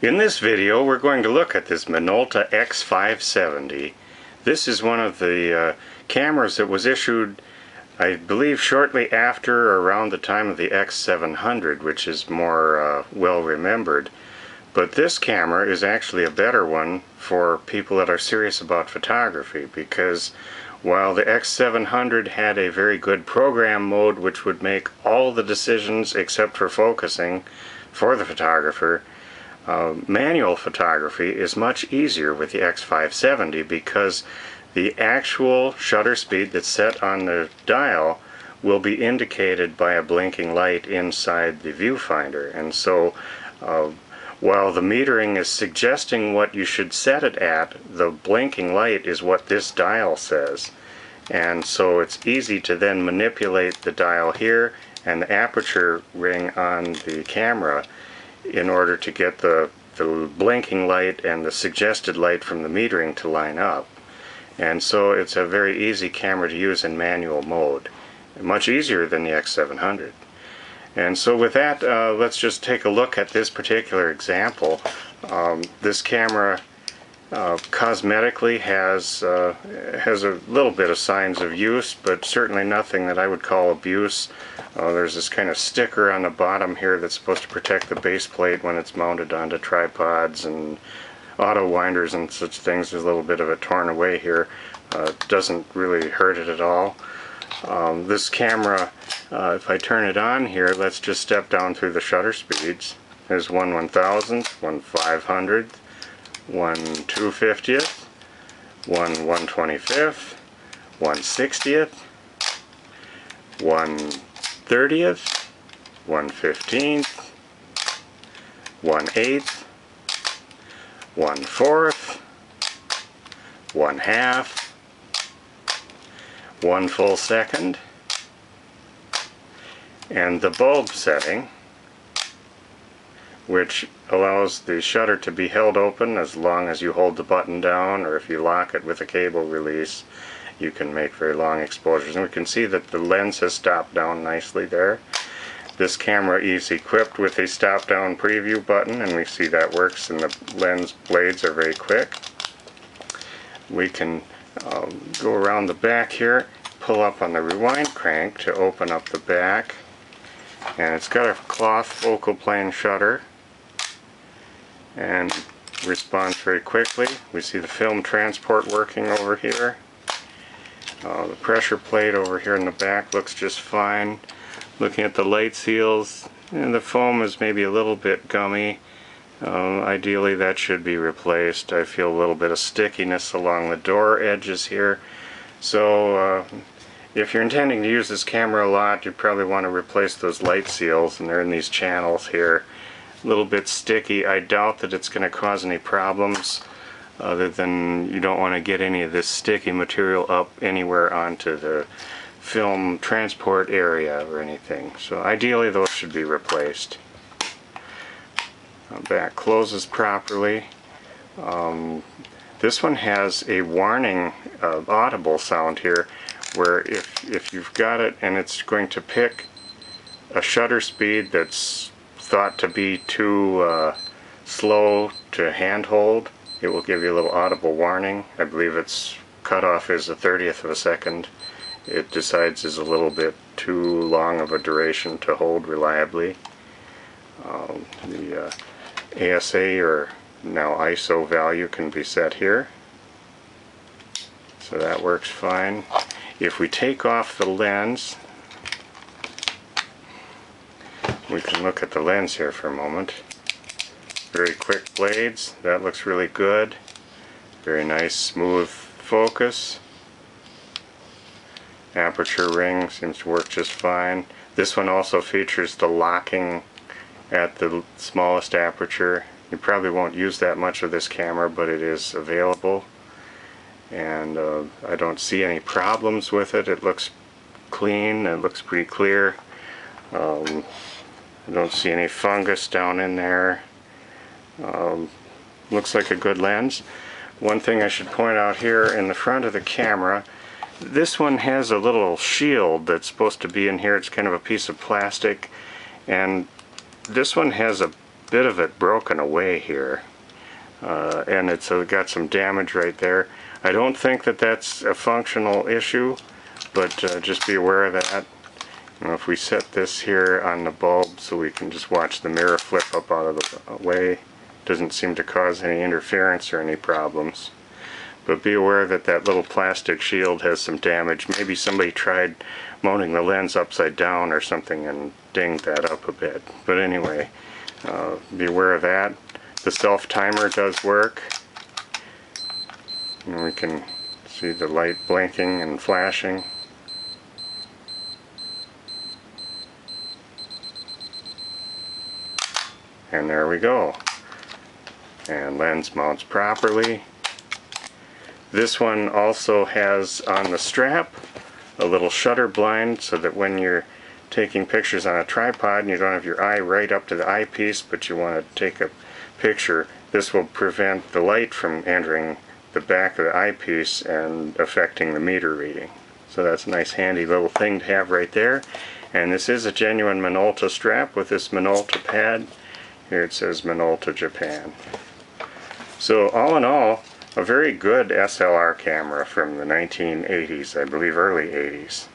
In this video we're going to look at this Minolta X570. This is one of the cameras that was issued, I believe, shortly after or around the time of the X700, which is more well remembered. But this camera is actually a better one for people that are serious about photography, because while the X700 had a very good program mode which would make all the decisions except for focusing for the photographer, manual photography is much easier with the X570 because the actual shutter speed that's set on the dial will be indicated by a blinking light inside the viewfinder. And so while the metering is suggesting what you should set it at, the blinking light is what this dial says. And so it's easy to then manipulate the dial here and the aperture ring on the camera in order to get the blinking light and the suggested light from the metering to line up. And so it's a very easy camera to use in manual mode. Much easier than the X700. And so with that, let's just take a look at this particular example. This camera cosmetically has a little bit of signs of use, but certainly nothing that I would call abuse. There's this kind of sticker on the bottom here that's supposed to protect the base plate when it's mounted onto tripods and auto winders and such things. There's a little bit of it torn away here. Doesn't really hurt it at all. This camera, if I turn it on here, let's just step down through the shutter speeds. There's 1/1000th, 1/500th, 1/250th, 1/125th, 1/60th, 1/30th, 1/15th, 1/8th, 1/4th, 1/2, 1 full second, and the bulb setting, which allows the shutter to be held open as long as you hold the button down, or if you lock it with a cable release you can make very long exposures. And we can see that the lens has stopped down nicely there. This camera is equipped with a stop down preview button, and we see that works, and the lens blades are very quick. We can go around the back here, pull up on the rewind crank to open up the back, and it's got a cloth focal plane shutter and responds very quickly. We see the film transport working over here. The pressure plate over here in the back looks just fine. Looking at the light seals, and the foam is maybe a little bit gummy. Ideally that should be replaced. I feel a little bit of stickiness along the door edges here. So if you're intending to use this camera a lot, you probably want to replace those light seals, and they're in these channels here. A little bit sticky. I doubt that it's going to cause any problems, other than you don't want to get any of this sticky material up anywhere onto the film transport area or anything. So ideally those should be replaced. Back closes properly. This one has a warning audible sound here, where if you've got it and it's going to pick a shutter speed that's thought to be too slow to handhold, it will give you a little audible warning. I believe its cutoff is a 1/30th of a second. It decides is a little bit too long of a duration to hold reliably. The ASA, or now ISO, value can be set here, so that works fine. If we take off the lens, we can look at the lens here for a moment. Very quick blades, that looks really good. Very nice smooth focus. Aperture ring seems to work just fine. This one also features the locking at the smallest aperture. You probably won't use that much of this camera, but it is available, and I don't see any problems with it. It looks clean, it looks pretty clear. I don't see any fungus down in there. Looks like a good lens. One thing I should point out here in the front of the camera, this one has a little shield that's supposed to be in here. It's kind of a piece of plastic, and this one has a bit of it broken away here, and it's got some damage right there. I don't think that that's a functional issue, but just be aware of that. If we set this here on the bulb so we can just watch the mirror flip up out of the way, doesn't seem to cause any interference or any problems. But be aware that that little plastic shield has some damage. Maybe somebody tried mounting the lens upside down or something and dinged that up a bit. But anyway, be aware of that. The self-timer does work. And we can see the light blinking and flashing. And there we go. And lens mounts properly. This one also has on the strap a little shutter blind so that when you're taking pictures on a tripod and you don't have your eye right up to the eyepiece but you want to take a picture, this will prevent the light from entering the back of the eyepiece and affecting the meter reading. So that's a nice handy little thing to have right there. And this is a genuine Minolta strap with this Minolta pad. Here it says Minolta Japan. So all in all, a very good SLR camera from the 1980s, I believe early 80s.